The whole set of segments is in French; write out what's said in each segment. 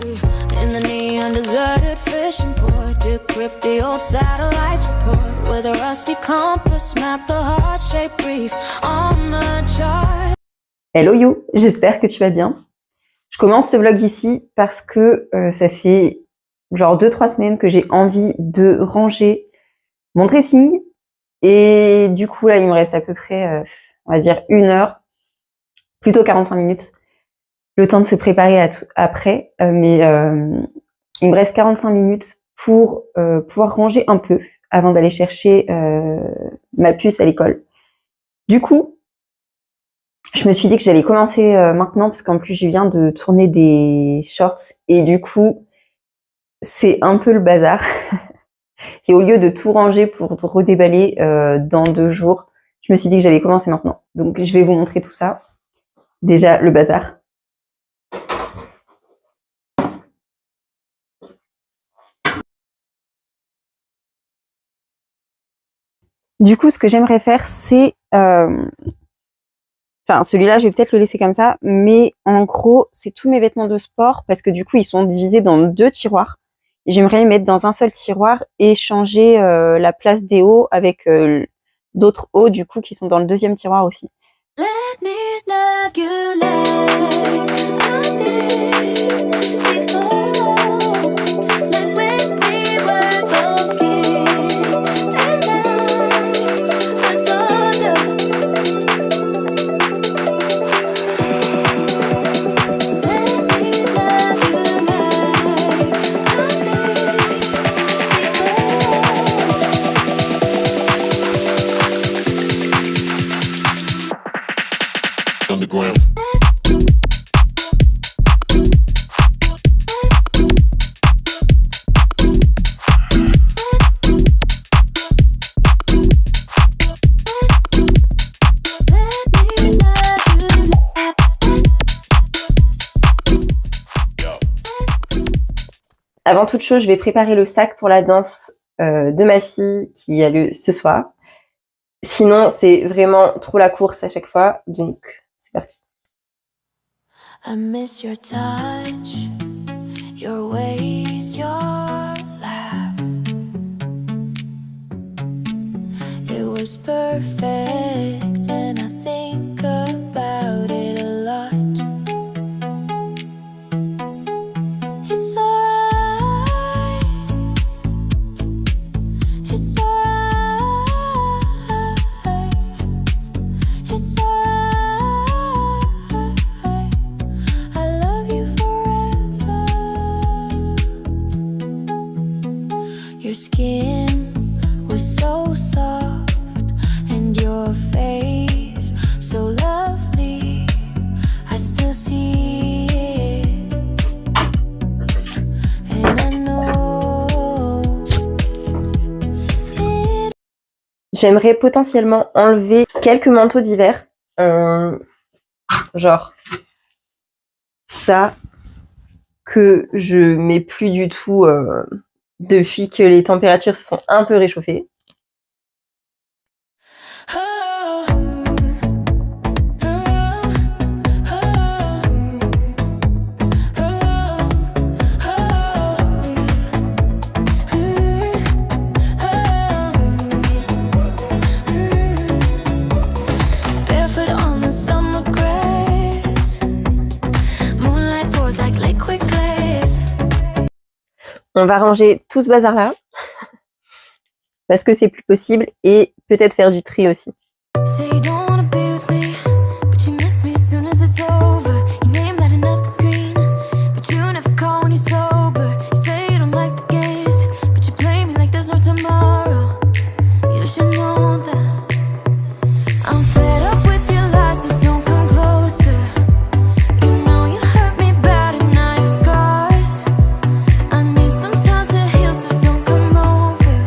In the neon deserted fishing port, decrypt the old satellites report with a rusty compass, map the heart-shaped reef on the chart. Hello you, j'espère que tu vas bien. Je commence ce vlog ici parce que ça fait genre 2-3 semaines que j'ai envie de ranger mon dressing et du coup là il me reste à peu près on va dire 1 heure, plutôt 45 minutes, le temps de se préparer après, mais il me reste 45 minutes pour pouvoir ranger un peu avant d'aller chercher ma puce à l'école. Du coup, je me suis dit que j'allais commencer maintenant parce qu'en plus je viens de tourner des shorts et du coup c'est un peu le bazar. Et au lieu de tout ranger pour redéballer dans 2 jours, je me suis dit que j'allais commencer maintenant. Donc je vais vous montrer tout ça. Déjà le bazar. Du coup, ce que j'aimerais faire, c'est... Enfin, celui-là, je vais peut-être le laisser comme ça. Mais en gros, c'est tous mes vêtements de sport parce que du coup, ils sont divisés dans 2 tiroirs. Et j'aimerais les mettre dans un seul tiroir et changer la place des hauts avec d'autres hauts, du coup, qui sont dans le 2e tiroir aussi. Let me love you like I did before. Like when we were both kids. And I told you. Let me love you like I did before. Underground. Avant toute chose, je vais préparer le sac pour la danse de ma fille qui a lieu ce soir. Sinon, c'est vraiment trop la course à chaque fois, donc c'est parti. I miss your touch, your ways, your laugh. It was perfect and I think about it a lot. It's alright, it's alright, it's alright. I love you forever. Your skin was so soft and your face so lovely. I still see it, and I know it. J'aimerais potentiellement enlever quelques manteaux d'hiver. Genre ça, que je mets plus du tout depuis que les températures se sont un peu réchauffées. Barefoot on the summer grass, moonlight pours like liquid glaze. On va ranger tout ce bazar là parce que c'est plus possible et peut-être faire du tri aussi. Say you don't wanna be with me, but you miss me as soon as it's over. Your name lighting up the screen, but you never call when you're sober. You say you don't like the games, but you play me like there's no tomorrow. You should know that I'm fed up with your lies, so don't come closer. You know you hurt me bad and I have scars. I need some time to heal, so don't come over.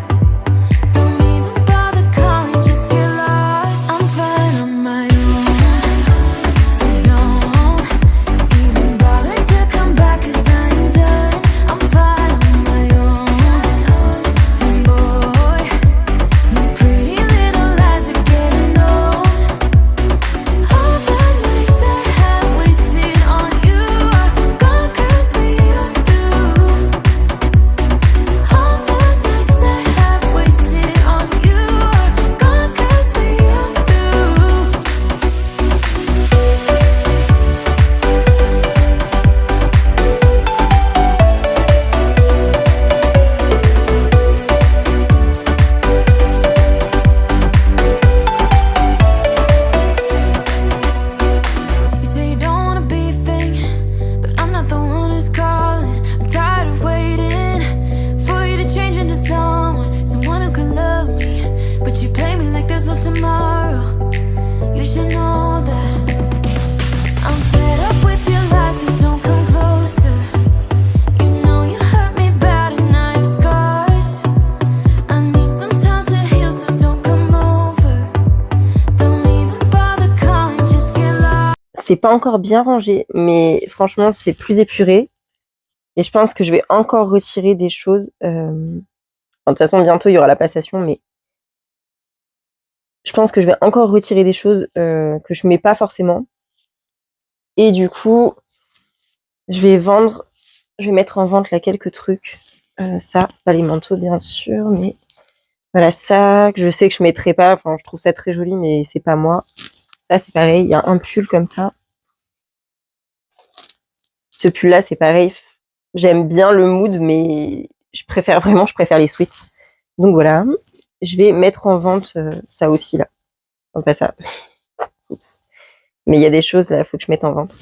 Don't even bother calling, just get lost. I'm c'est pas encore bien rangé, mais franchement, c'est plus épuré. Et je pense que je vais encore retirer des choses. De toute façon, bientôt, il y aura la passation, mais je pense que je vais encore retirer des choses que je mets pas forcément. Et du coup, je vais mettre en vente là quelques trucs. Ça, pas les manteaux, bien sûr, mais voilà, ça, que je sais que je mettrai pas. Enfin, je trouve ça très joli, mais c'est pas moi. Ça, c'est pareil. Il y a un pull comme ça. Ce pull-là, c'est pareil. J'aime bien le mood, mais je préfère les sweats. Donc voilà. Je vais mettre en vente ça aussi, là. Enfin, pas ça. Oups. Mais il y a des choses, là, il faut que je mette en vente.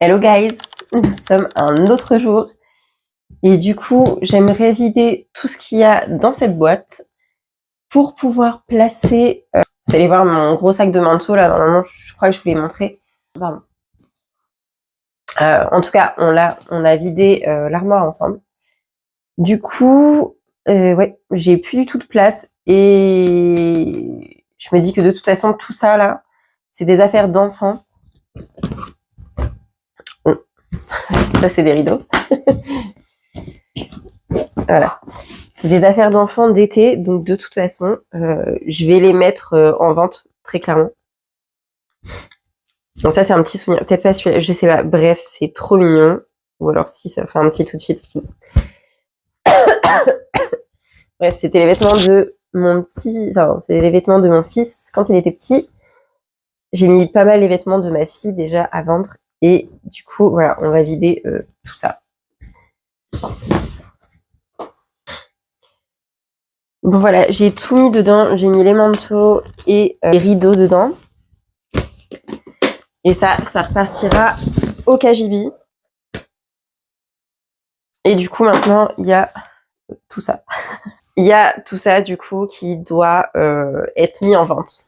Hello guys, nous sommes un autre jour. Et du coup, j'aimerais vider tout ce qu'il y a dans cette boîte pour pouvoir placer... vous allez voir mon gros sac de manteaux, là. Normalement, je crois que je vous l'ai montré. Pardon. En tout cas, on a vidé l'armoire ensemble. Du coup, ouais, j'ai plus du tout de place et je me dis que de toute façon, tout ça là, c'est des affaires d'enfants. Ça, c'est des rideaux. Voilà. C'est des affaires d'enfants d'été, donc de toute façon, je vais les mettre en vente, très clairement. Donc ça, c'est un petit souvenir. Peut-être pas celui-là, je sais pas. Bref, c'est trop mignon. Ou alors si, ça fait un petit tout de suite. Bref, c'était les vêtements de mon c'est les vêtements de mon fils quand il était petit. J'ai mis pas mal les vêtements de ma fille déjà à vendre. Et du coup, voilà, on va vider tout ça. Bon voilà, j'ai tout mis dedans. J'ai mis les manteaux et les rideaux dedans. Et ça repartira au KGB. Et du coup, maintenant, il y a tout ça. Il y a tout ça, du coup, qui doit être mis en vente.